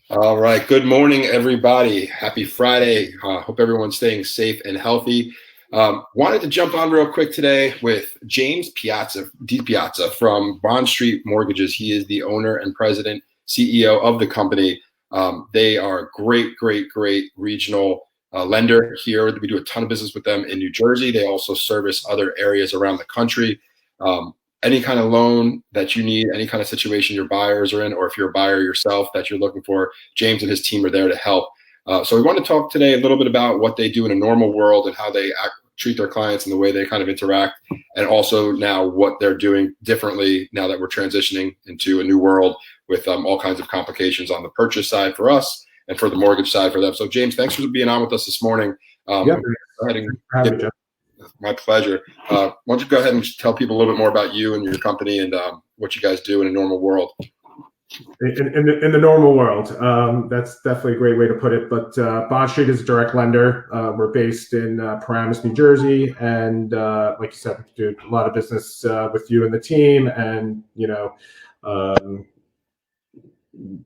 All right. Good morning, everybody. Happy Friday. Hope everyone's staying safe and healthy. Wanted to jump on real quick today with James Piazza, D Piazza from Bond Street Mortgages. He is the owner and president, CEO of the company. They are a great regional lender here. We do a ton of business with them in New Jersey. They also service other areas around the country. Any kind of loan that you need, any kind of situation your buyers are in, or if you're a buyer yourself that you're looking for, James and his team are there to help. So we want to talk today a little bit about what they do in a normal world and how they treat their clients and the way they kind of interact, and also now what they're doing differently now that we're transitioning into a new world with all kinds of complications on the purchase side for us and for the mortgage side for them. So James, thanks for being on with us this morning. Go ahead and My pleasure. Why don't you go ahead and tell people a little bit more about you and your company and what you guys do in a normal world? In the normal world, that's definitely a great way to put it. But Bond Street is a direct lender. We're based in Paramus, New Jersey, and like you said, we do a lot of business with you and the team. And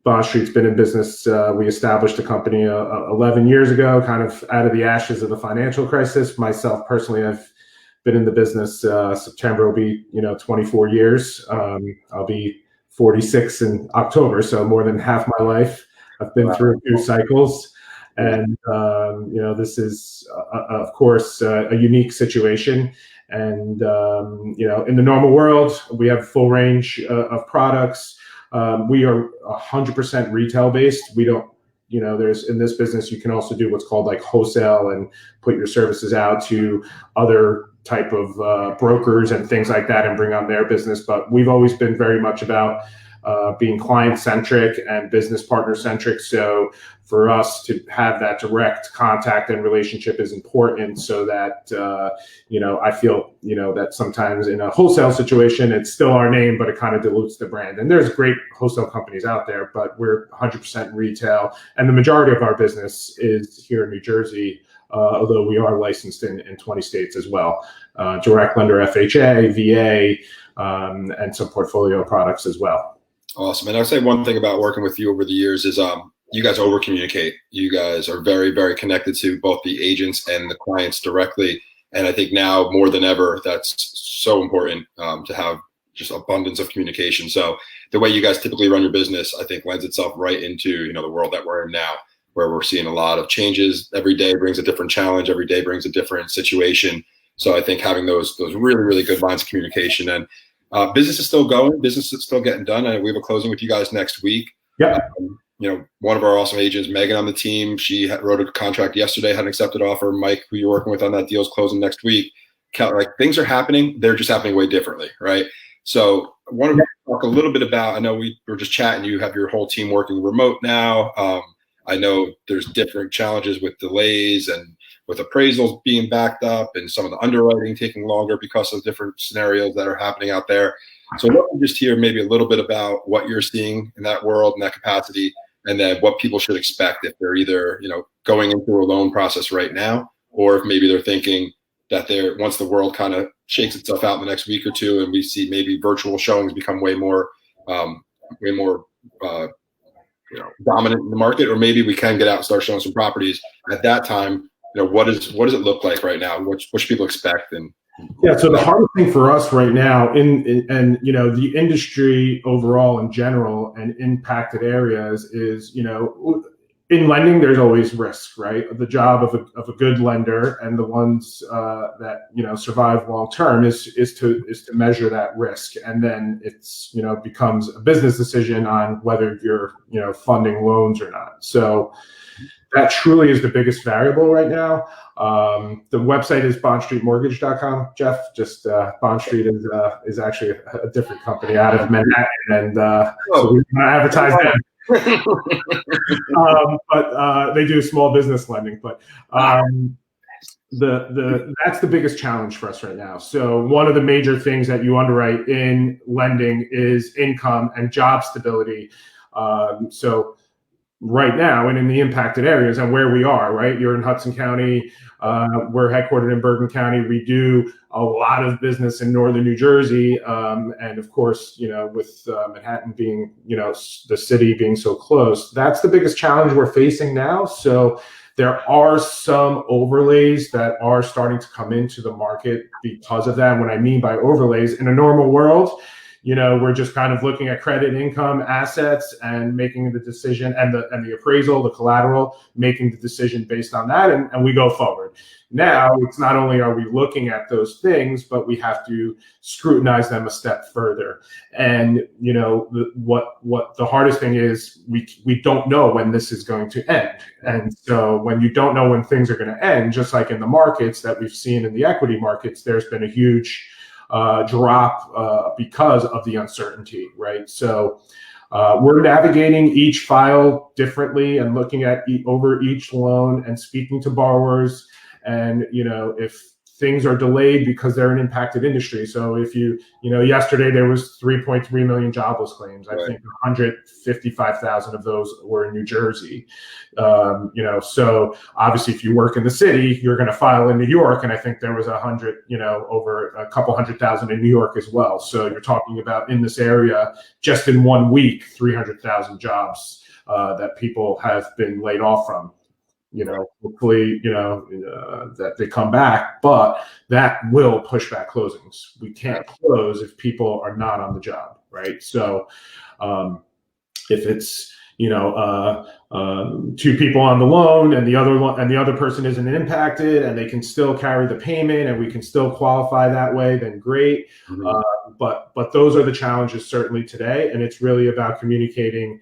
Bond Street's been in business. We established the company 11 years ago, kind of out of the ashes of the financial crisis. Myself personally, I've been in the business. September will be 24 years. I'll be 46 in October, so more than half my life. I've been through a few cycles, and this is of course a unique situation. And in the normal world, we have a full range of products. We are 100% retail based. We don't, there's in this business, you can also do what's called like wholesale and put your services out to other type of brokers and things like that and bring on their business. But we've always been very much about being client centric and business partner centric. So for us to have that direct contact and relationship is important, so that I feel that sometimes in a wholesale situation it's still our name, but it kind of dilutes the brand. And there's great wholesale companies out there, but we're 100% retail, and the majority of our business is here in New Jersey, although we are licensed in 20 states as well. Direct lender, FHA, VA, and some portfolio products as well. Awesome. And I'd say one thing about working with you over the years is you guys over communicate. You guys are very connected to both the agents and the clients directly. And I think now more than ever, that's so important to have just abundance of communication. So the way you guys typically run your business, I think lends itself right into the world that we're in now, where we're seeing a lot of changes. Every day brings a different challenge. Every day brings a different situation. So I think having those really good lines of communication, and business is still going. Business is still getting done. And we have a closing with you guys next week. Yeah. One of our awesome agents, Megan on the team, she wrote a contract yesterday, had an accepted offer. Mike, who you're working with on that deal, is closing next week. Like, things are happening. They're just happening way differently, right? So I want to talk a little bit about, I know we were just chatting, you have your whole team working remote now. I know there's different challenges with delays and with appraisals being backed up and some of the underwriting taking longer because of different scenarios that are happening out there. So let me just hear maybe a little bit about what you're seeing in that world, in that capacity, and then what people should expect if they're either, going into a loan process right now, or if maybe they're thinking that once the world kind of shakes itself out in the next week or two and we see maybe virtual showings become way more dominant in the market, or maybe we can get out and start showing some properties at that time. What does it look like right now? What should people expect? And so the hardest thing for us right now in the industry overall in general and impacted areas is, in lending, there's always risk, right? The job of a good lender and the ones that survive long term is to measure that risk, and then it's becomes a business decision on whether you're funding loans or not. So that truly is the biggest variable right now. The website is bondstreetmortgage.com. Jeff, just Bond Street is actually a different company out of Manhattan, and so we want to advertise them. But they do small business lending. But that's the biggest challenge for us right now. So one of the major things that you underwrite in lending is income and job stability. So right now and in the impacted areas and where we are, right? You're in Hudson County. We're headquartered in Bergen County. We do a lot of business in northern New Jersey. And of course, with Manhattan being, the city being so close, that's the biggest challenge we're facing now. So there are some overlays that are starting to come into the market because of that. What I mean by overlays, in a normal world, we're just kind of looking at credit, income, assets, and making the decision, and the appraisal, the collateral, making the decision based on that, and we go forward. Now, it's not only are we looking at those things, but we have to scrutinize them a step further. And what the hardest thing is, we don't know when this is going to end. And so when you don't know when things are going to end, just like in the markets that we've seen in the equity markets, there's been a huge drop because of the uncertainty, right? So we're navigating each file differently and looking at over each loan and speaking to borrowers. And if things are delayed because they're an impacted industry. So if yesterday there was 3.3 million jobless claims. I think 155,000 of those were in New Jersey. So obviously if you work in the city, you're going to file in New York. And I think there was over a couple 100,000 in New York as well. So you're talking about in this area, just in 1 week, 300,000 jobs that people have been laid off from. Hopefully, that they come back, but that will push back closings. We can't close if people are not on the job, right? So, if it's two people on the loan and the other person isn't impacted and they can still carry the payment and we can still qualify that way, then great. Mm-hmm. But those are the challenges certainly today, and it's really about communicating.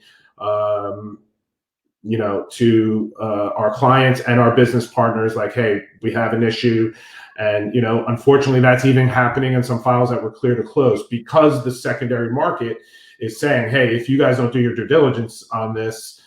To our clients and our business partners, like, hey, we have an issue. And, unfortunately, that's even happening in some files that were clear to close because the secondary market is saying, hey, if you guys don't do your due diligence on this,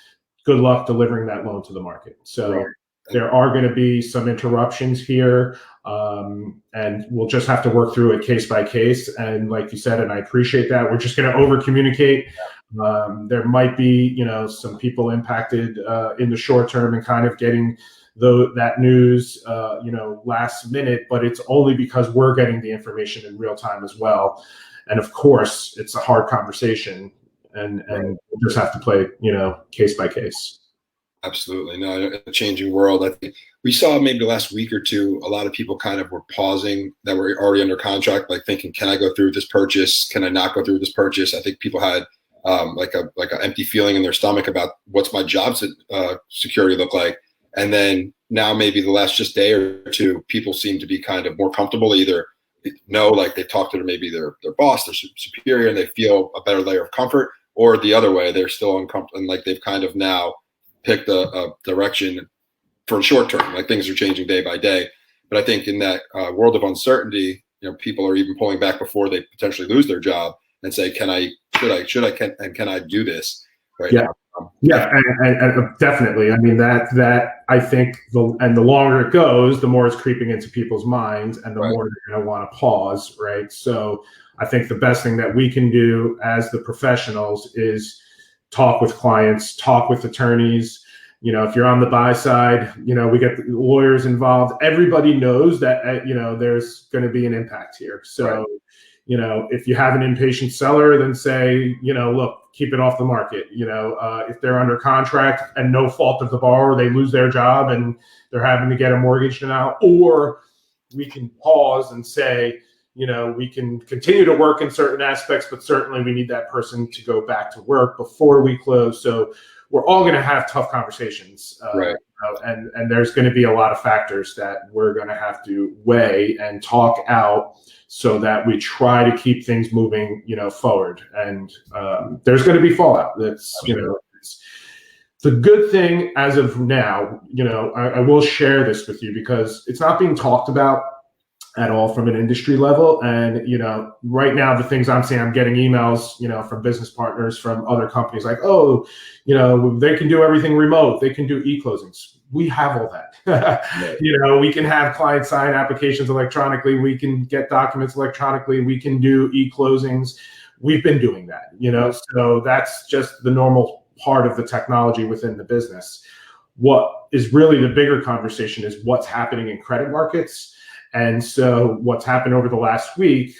good luck delivering that loan to the market. So there are going to be some interruptions here, and we'll just have to work through it case by case. And like you said, and I appreciate that, we're just going to over communicate. There might be, some people impacted in the short term and kind of getting that news, last minute, but it's only because we're getting the information in real time as well. And of course, it's a hard conversation, and we'll just have to play, case by case. Absolutely. No, a changing world. I think we saw maybe the last week or two, a lot of people kind of were pausing that were already under contract, like thinking, can I go through this purchase? Can I not go through this purchase? I think people had like an empty feeling in their stomach about what's my job security look like. And then now maybe the last just day or two, people seem to be kind of more comfortable, either like they talk to maybe their boss, their superior, and they feel a better layer of comfort, or the other way, they're still uncomfortable and like they've kind of now picked a direction for short term, like things are changing day by day. But I think in that world of uncertainty, people are even pulling back before they potentially lose their job and say, can I do this right now? And definitely. I mean, that I think the longer it goes, the more it's creeping into people's minds, and the more they're going to want to pause, right? So I think the best thing that we can do as the professionals is talk with clients, talk with attorneys. If you're on the buy side, we get the lawyers involved. Everybody knows that, there's going to be an impact here. So, if you have an impatient seller, then say, look, keep it off the market. If they're under contract and no fault of the borrower, they lose their job and they're having to get a mortgage now, or we can pause and say, we can continue to work in certain aspects, but certainly we need that person to go back to work before we close. So we're all going to have tough conversations, and there's going to be a lot of factors that we're going to have to weigh and talk out so that we try to keep things moving, forward. And there's going to be fallout. That's, it's the good thing as of now. I will share this with you because it's not being talked about at all from an industry level. And, right now, the things I'm seeing, I'm getting emails, from business partners from other companies like, oh, they can do everything remote. They can do e-closings. We have all that. We can have clients sign applications electronically. We can get documents electronically. We can do e-closings. We've been doing that, so that's just the normal part of the technology within the business. What is really the bigger conversation is what's happening in credit markets. And so what's happened over the last week,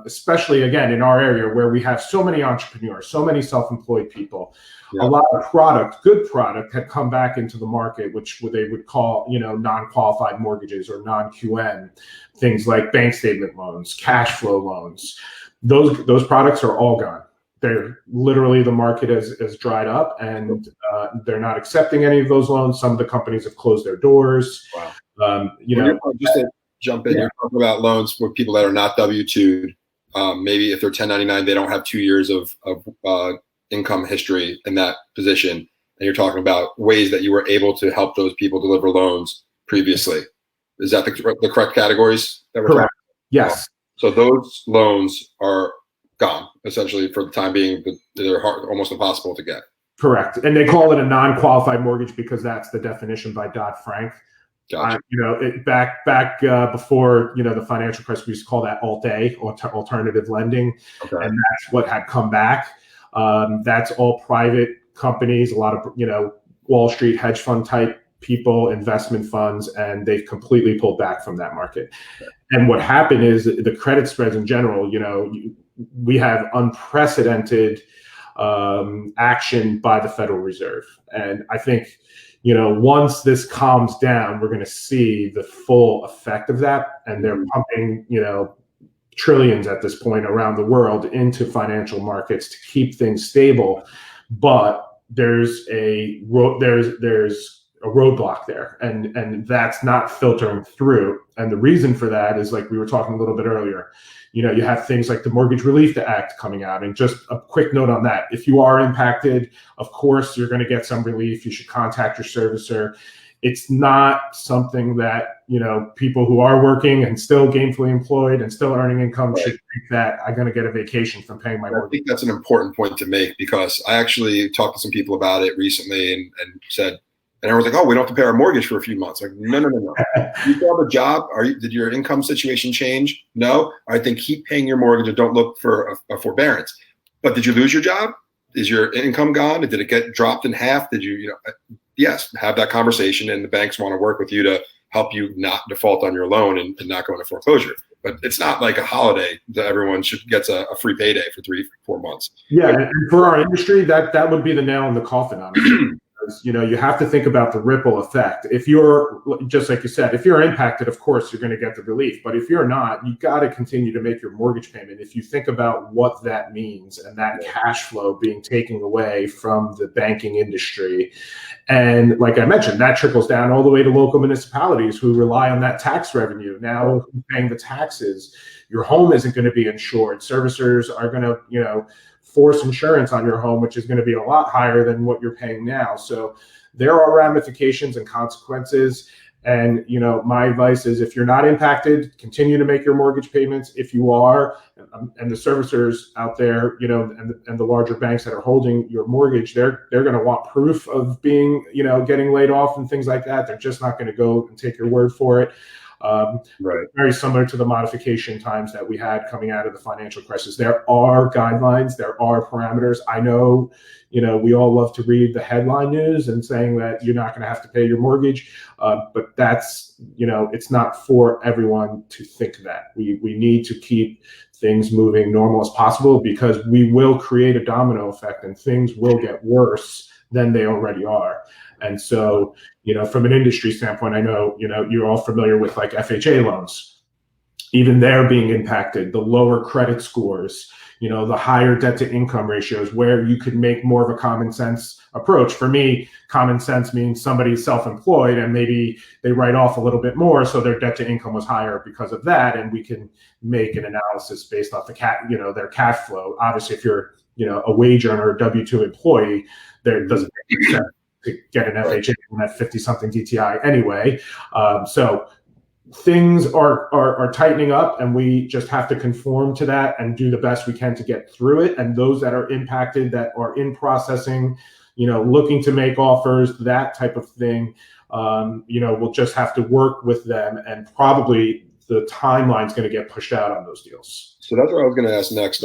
especially again in our area where we have so many entrepreneurs, so many self-employed people, a lot of good product had come back into the market, which they would call, non-qualified mortgages or non-QM, things like bank statement loans, cash flow loans. Those products are all gone. They're literally, the market has dried up, and they're not accepting any of those loans. Some of the companies have closed their doors. Wow. Just to jump in, you're talking about loans for people that are not W-2'd. Maybe if they're 1099, they don't have 2 years of income history in that position. And you're talking about ways that you were able to help those people deliver loans previously. Is that the correct categories that we're talking about? Yes. So those loans are gone, essentially, for the time being. They're almost impossible to get. Correct. And they call it a non-qualified mortgage because that's the definition by Dodd-Frank. Gotcha. Back before, the financial crisis, we used to call that Alt-A, or alternative lending. Okay. And that's what had come back. That's all private companies, a lot of, Wall Street hedge fund type people, investment funds, and they've completely pulled back from that market. Okay. And what happened is the credit spreads in general, we have unprecedented action by the Federal Reserve. And I think, once this calms down, we're going to see the full effect of that. And they're pumping, trillions at this point around the world into financial markets to keep things stable. But there's a roadblock there, and that's not filtering through. And the reason for that is, like we were talking a little bit earlier, you have things like the Mortgage Relief Act coming out. And just a quick note on that: if you are impacted, of course, you're going to get some relief. You should contact your servicer. It's not something that, people who are working and still gainfully employed and still earning income should think that I'm going to get a vacation from paying my mortgage. I think that's an important point to make, because I actually talked to some people about it recently and said, and everyone's like, "Oh, we don't have to pay our mortgage for a few months." Like, no. You still have a job? Did your income situation change? No. I think keep paying your mortgage and don't look for a forbearance. But did you lose your job? Is your income gone? Did it get dropped in half? Did you, yes, have that conversation, and the banks want to work with you to help you not default on your loan and not go into foreclosure. But it's not like a holiday that everyone gets a free payday for 3-4 months. Yeah, and for our industry, that would be the nail in the coffin on it. You have to think about the ripple effect. If you're, just like you said, if you're impacted, of course, you're going to get the relief. But if you're not, you've got to continue to make your mortgage payment. If you think about what that means, and that cash flow being taken away from the banking industry. And like I mentioned, that trickles down all the way to local municipalities who rely on that tax revenue. Now paying the taxes, your home isn't going to be insured. Servicers are going to, force insurance on your home, which is going to be a lot higher than what you're paying now. So there are ramifications and consequences. And, my advice is, if you're not impacted, continue to make your mortgage payments. If you are, and the servicers out there, and the larger banks that are holding your mortgage, they're going to want proof of being, getting laid off and things like that. They're just not going to go and take your word for it. Right. Very similar to the modification times that we had coming out of the financial crisis. There are guidelines, there are parameters. I know, we all love to read the headline news and saying that you're not going to have to pay your mortgage, but that's, it's not for everyone to think that. We need to keep things moving normal as possible, because we will create a domino effect and things will get worse than they already are. And so, from an industry standpoint, I know, you're all familiar with like FHA loans. Even they're being impacted. The lower credit scores, the higher debt to income ratios, where you could make more of a common sense approach. For me, common sense means somebody's self-employed and maybe they write off a little bit more, so their debt to income was higher because of that. And we can make an analysis based off their cash flow. Obviously, if you're, a wage earner or W-2 employee, there doesn't make sense to get an FHA on that 50-something DTI anyway. So things are tightening up, and we just have to conform to that and do the best we can to get through it. And those that are impacted, that are in processing, looking to make offers, that type of thing, we'll just have to work with them, and probably the timeline's going to get pushed out on those deals. So that's what I was going to ask next.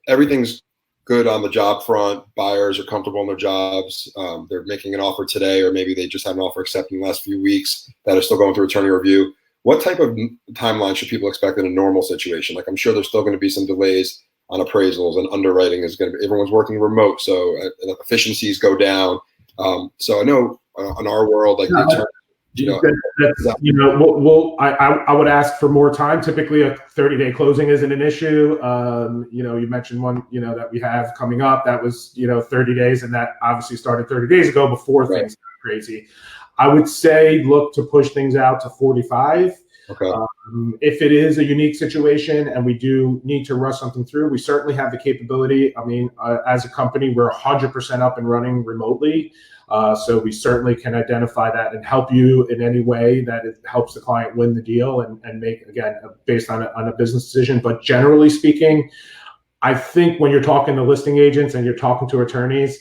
Everything's good on the job front. Buyers are comfortable in their jobs. They're making an offer today, or maybe they just had an offer accepted in the last few weeks that are still going through attorney review. What type of timeline should people expect in a normal situation? Like, I'm sure there's still going to be some delays on appraisals, and underwriting is going to be, everyone's working remote, so efficiencies go down. So I know in our world, like the attorney, I would ask for more time. Typically, a 30-day closing isn't an issue. You mentioned one, that we have coming up. That was, 30 days, and that obviously started 30 days ago before things got crazy. I would say look to push things out to 45. Okay. If it is a unique situation and we do need to rush something through, we certainly have the capability. I mean, as a company, we're 100% up and running remotely. So we certainly can identify that and help you in any way that it helps the client win the deal and make, again, based on a business decision. But generally speaking, I think when you're talking to listing agents and you're talking to attorneys,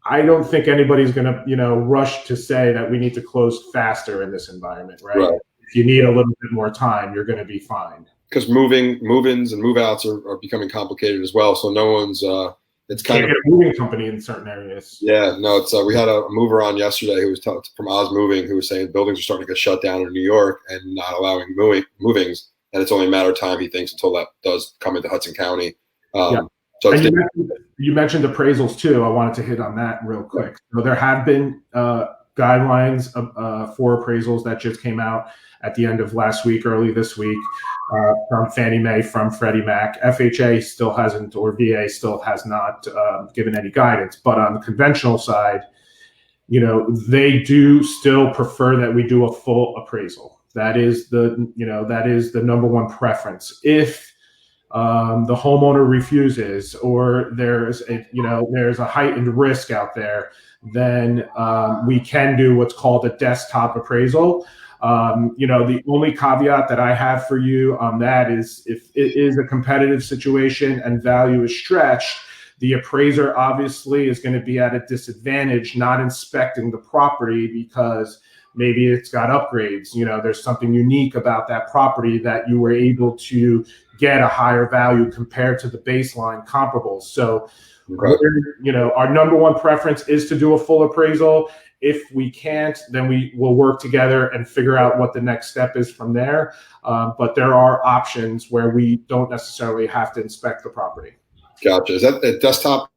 I don't think anybody's going to, rush to say that we need to close faster in this environment, right? If you need a little bit more time, you're going to be fine. Because move-ins and move-outs are becoming complicated as well. So no one's it's kind of a moving company in certain areas. Yeah, no, it's we had a mover on yesterday who was from Oz Moving, who was saying buildings are starting to get shut down in New York and not allowing movings, and it's only a matter of time, he thinks, until that does come into Hudson County. So you mentioned appraisals too. I wanted to hit on that real quick. So there have been guidelines for appraisals that just came out at the end of last week, early this week, from Fannie Mae, from Freddie Mac. FHA still hasn't, or VA still has not given any guidance. But on the conventional side, they do still prefer that we do a full appraisal. That is the number one preference. If the homeowner refuses, or there's a heightened risk out there, then we can do what's called a desktop appraisal. The only caveat that I have for you on that is if it is a competitive situation and value is stretched, the appraiser obviously is going to be at a disadvantage not inspecting the property because maybe it's got upgrades. There's something unique about that property that you were able to get a higher value compared to the baseline comparables. So, our number one preference is to do a full appraisal. If we can't, then we will work together and figure out what the next step is from there. But there are options where we don't necessarily have to inspect the property. Gotcha. Is that a desktop?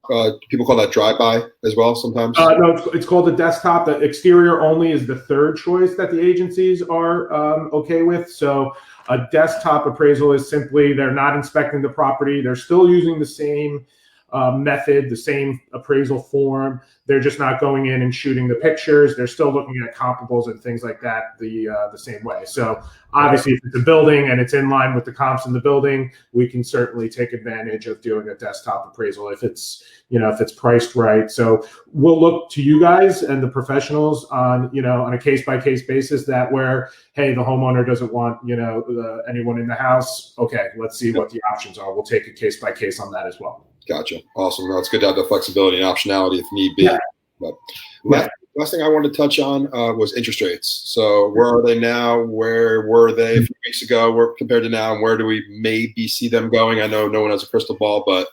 People call that drive-by as well sometimes? No, it's called a desktop. The exterior only is the third choice that the agencies are okay with. So a desktop appraisal is simply they're not inspecting the property. They're still using the same method, the same appraisal form. They're just not going in and shooting the pictures. They're still looking at comparables and things like that the same way. So obviously, if it's a building and it's in line with the comps in the building, we can certainly take advantage of doing a desktop appraisal if it's priced right. So we'll look to you guys and the professionals on a case by case basis that where, hey, the homeowner doesn't want anyone in the house. Okay, let's see what the options are. We'll take a case by case on that as well. Gotcha. Awesome. Well, it's good to have the flexibility and optionality if need be. Yeah. But last thing I wanted to touch on was interest rates. So where are they now? Where were they a few weeks ago compared to now? And where do we maybe see them going? I know no one has a crystal ball, but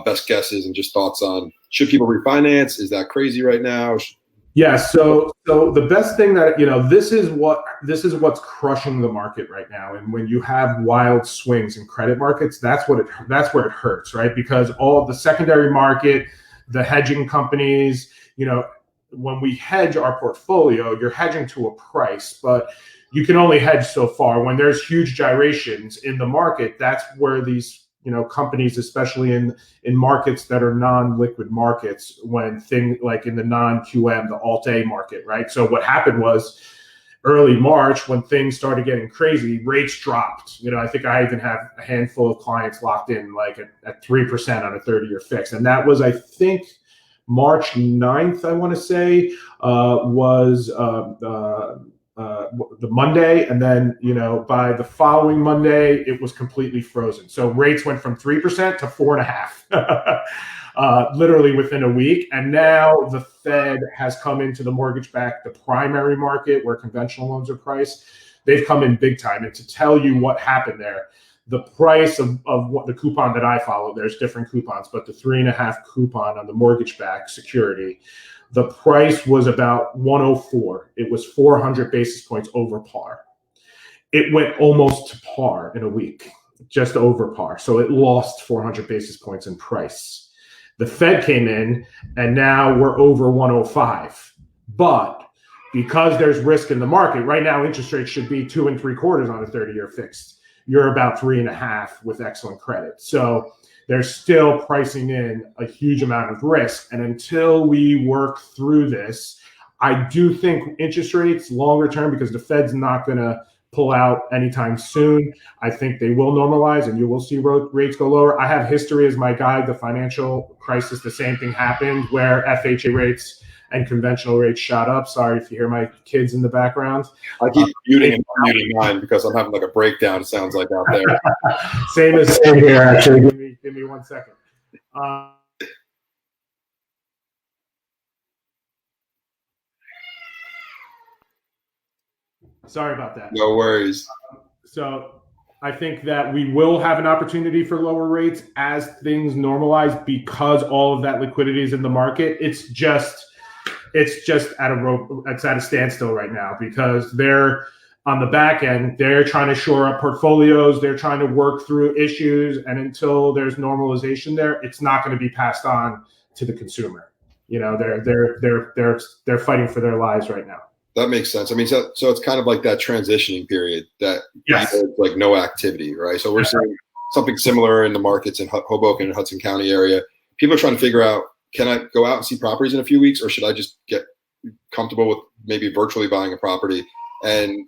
best guesses and just thoughts on, should people refinance? Is that crazy right now? Yeah. So the best thing that, this is what's crushing the market right now. And when you have wild swings in credit markets, that's where it hurts, right? Because all the secondary market, the hedging companies, when we hedge our portfolio, you're hedging to a price, but you can only hedge so far. When there's huge gyrations in the market, that's where these companies, especially in markets that are non-liquid markets, when things like in the non-QM, the Alt-A market, right? So what happened was early March, when things started getting crazy, rates dropped. I think I even have a handful of clients locked in like at 3% on a 30-year fix. And that was, I think, March 9th, I want to say, was the Monday, and then by the following Monday it was completely frozen. So rates went from 3% to 4.5%, literally within a week. And now the Fed has come into the mortgage-backed, the primary market where conventional loans are priced. They've come in big time. And to tell you what happened there, the price of what the coupon that I follow, there's different coupons, but the 3.5 coupon on the mortgage-backed security, the price was about 104. It was 400 basis points over par. It went almost to par in a week, just over par. So it lost 400 basis points in price. The Fed came in, and now we're over 105. But because there's risk in the market, right now interest rates should be 2 3/4 on a 30-year fixed. You're about 3.5 with excellent credit. So they're still pricing in a huge amount of risk. And until we work through this, I do think interest rates longer term, because the Fed's not going to pull out anytime soon, I think they will normalize and you will see rates go lower. I have history as my guide, the financial crisis, the same thing happened where FHA rates and conventional rates shot up. Sorry if you hear my kids in the background. I keep muting and unmuting mine because I'm having like a breakdown, it sounds like, out there. Same here, actually. Give me 1 second. Sorry about that. No worries. So I think that we will have an opportunity for lower rates as things normalize because all of that liquidity is in the market. It's just at a standstill right now because they're on the back end. They're trying to shore up portfolios. They're trying to work through issues, and until there's normalization there, it's not going to be passed on to the consumer. You know, they're fighting for their lives right now. That makes sense. I mean, so it's kind of like that transitioning period that like no activity, right? So we're seeing something similar in the markets in Hoboken and Hudson County area. People are trying to figure out, can I go out and see properties in a few weeks, or should I just get comfortable with maybe virtually buying a property? And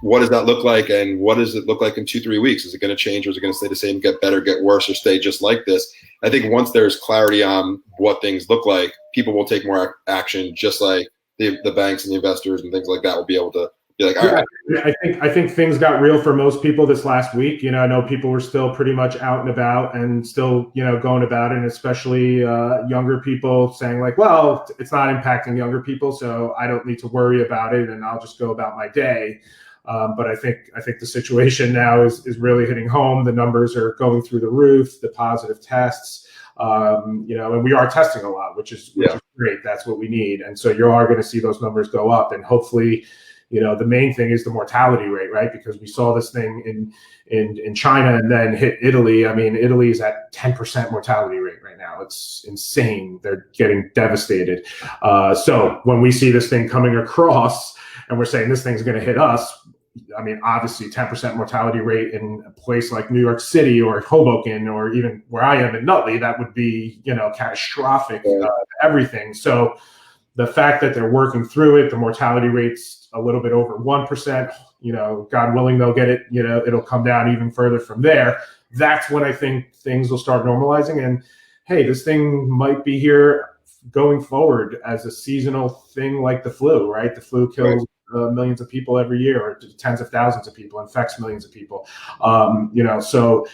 what does that look like? And what does it look like in 2-3 weeks? Is it going to change, or is it going to stay the same, get better, get worse, or stay just like this? I think once there's clarity on what things look like, people will take more action, just like the banks and the investors and things like that will be able to be like, all right. I think things got real for most people this last week. You know, I know people were still pretty much out and about and still, you know, going about it, and especially younger people saying like, well, it's not impacting younger people, so I don't need to worry about it, and I'll just go about my day. But I think the situation now is really hitting home. The numbers are going through the roof, the positive tests. You know, and we are testing a lot, which is great. That's what we need. And so you are going to see those numbers go up. And hopefully, you know, the main thing is the mortality rate, right? Because we saw this thing in China and then hit Italy. I mean, Italy is at 10% mortality rate right now. It's insane. They're getting devastated. So when we see this thing coming across and we're saying this thing's going to hit us, I mean, obviously 10% mortality rate in a place like New York City or Hoboken or even where I am in Nutley, that would be, you know, catastrophic, everything. So the fact that they're working through it, the mortality rate's a little bit over 1%, you know, God willing, they'll get it, you know, it'll come down even further from there. That's when I think things will start normalizing. And hey, this thing might be here going forward as a seasonal thing like the flu, right? The flu kills millions of people every year, or tens of thousands of people, infects millions of people. You know, so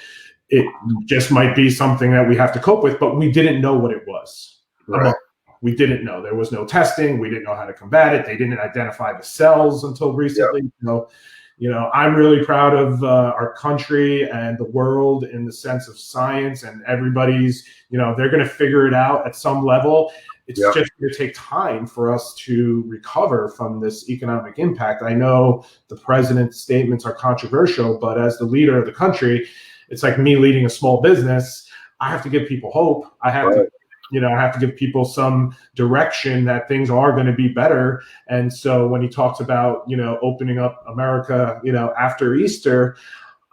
it just might be something that we have to cope with, but we didn't know what it was. Right. We didn't know. There was no testing. We didn't know how to combat it. They didn't identify the cells until recently. Yep. You know, I'm really proud of our country and the world in the sense of science, and everybody's, you know, they're going to figure it out at some level. It's just going to take time for us to recover from this economic impact. I know the president's statements are controversial, but as the leader of the country, it's like me leading a small business. I have to give people hope. I have to, you know, I have to give people some direction that things are going to be better. And so when he talks about, you know, opening up America, you know, after Easter,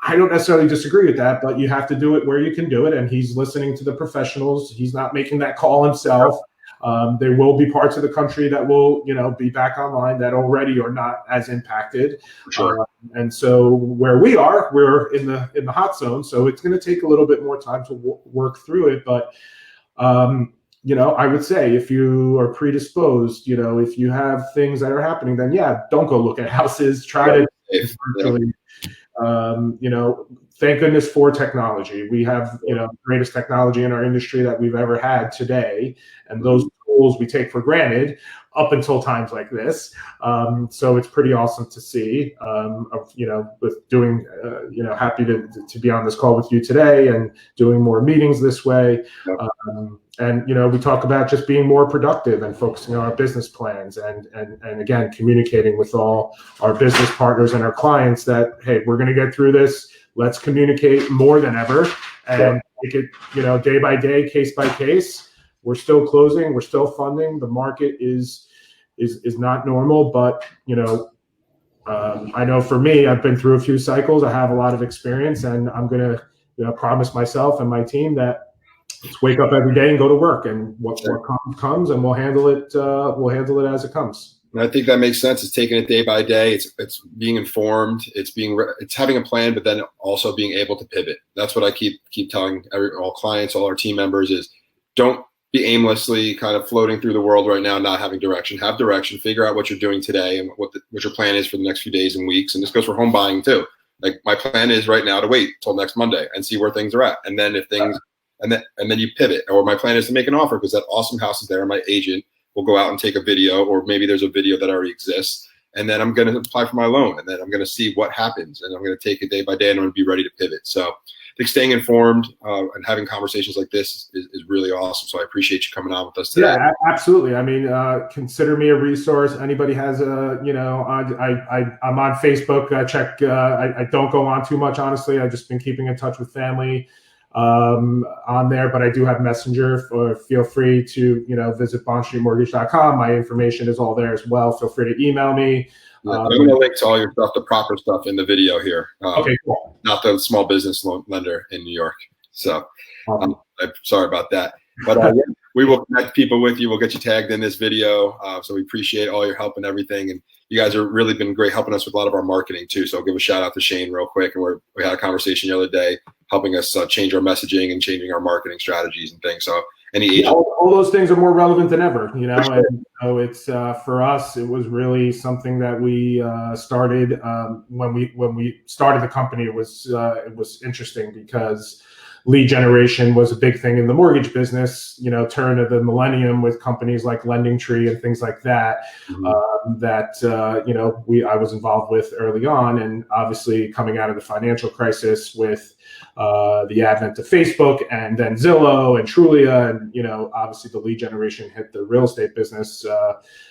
I don't necessarily disagree with that, but you have to do it where you can do it. And he's listening to the professionals. He's not making that call himself. There will be parts of the country that will, you know, be back online that already are not as impacted. Sure. And so where we are, we're in the hot zone. So it's going to take a little bit more time to work through it. But, you know, I would say if you are predisposed, you know, if you have things that are happening, then don't go look at houses. Try to virtually, you know, thank goodness for technology. We have, the greatest technology in our industry that we've ever had today. And those tools we take for granted up until times like this. So it's pretty awesome to see, with doing, happy to be on this call with you today and doing more meetings this way. And, we talk about just being more productive and focusing on our business plans and again, communicating with all our business partners and our clients that, hey, we're going to get through this. Let's communicate more than ever and make it, day by day, case by case. We're still closing. We're still funding. The market is not normal, but, I know for me, I've been through a few cycles. I have a lot of experience, and I'm going to promise myself and my team that let's wake up every day and go to work, and what comes, and we'll handle it. We'll handle it as it comes. And I think that makes sense. It's taking it day by day. It's being informed. It's having a plan, but then also being able to pivot. That's what I keep telling all clients, all our team members is don't be aimlessly kind of floating through the world right now, not having direction. Have direction. Figure out what you're doing today and what your plan is for the next few days and weeks. And this goes for home buying too. Like my plan is right now to wait till next Monday and see where things are at. And then if things and then you pivot. Or my plan is to make an offer because that awesome house is there. My agent will go out and take a video, or maybe there's a video that already exists. And then I'm going to apply for my loan, and then I'm going to see what happens, and I'm going to take it day by day, and I'm going to be ready to pivot. So I think staying informed and having conversations like this is really awesome. So I appreciate you coming on with us today. Yeah, absolutely. I mean, consider me a resource. Anybody has I'm on Facebook. I don't go on too much, honestly. I've just been keeping in touch with family on there, but I do have Messenger. Feel free to visit bondstreetmortgage.com. My information is all there as well. Feel free to email me. I'm going to link to all your stuff, the proper stuff in the video here. Okay, cool. Not the small business lender in New York. So I'm sorry about that. But we will connect people with you. We'll get you tagged in this video. So we appreciate all your help and everything. And you guys have really been great helping us with a lot of our marketing too. So I'll give a shout out to Shane real quick. And we had a conversation the other day helping us change our messaging and changing our marketing strategies and things. So all those things are more relevant than ever, and so it's for us, it was really something that we started when we started the company. It was interesting because lead generation was a big thing in the mortgage business, turn of the millennium with companies like LendingTree and things like that, I was involved with early on. And obviously coming out of the financial crisis with the advent of Facebook and then Zillow and Trulia, and, obviously the lead generation hit the real estate business.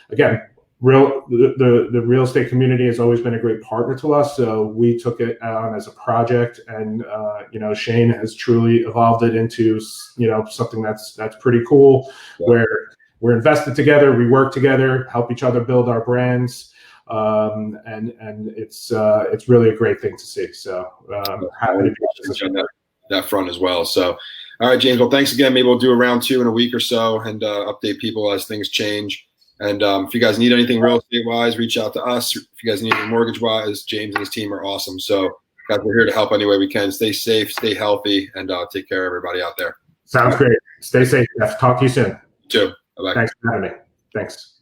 Again, the real estate community has always been a great partner to us, so we took it on as a project, and Shane has truly evolved it into something that's pretty cool, where we're invested together, we work together, help each other build our brands, and it's really a great thing to see. So happy to be that front as well. So all right, James. Well, thanks again. Maybe we'll do a round 2 in a week or so and update people as things change. And if you guys need anything real estate wise, reach out to us. If you guys need anything mortgage wise, James and his team are awesome. So guys, we're here to help any way we can. Stay safe, stay healthy, and take care of everybody out there. Sounds great. Stay safe, Jeff. Talk to you soon. You too. Bye-bye. Thanks for having me. Thanks.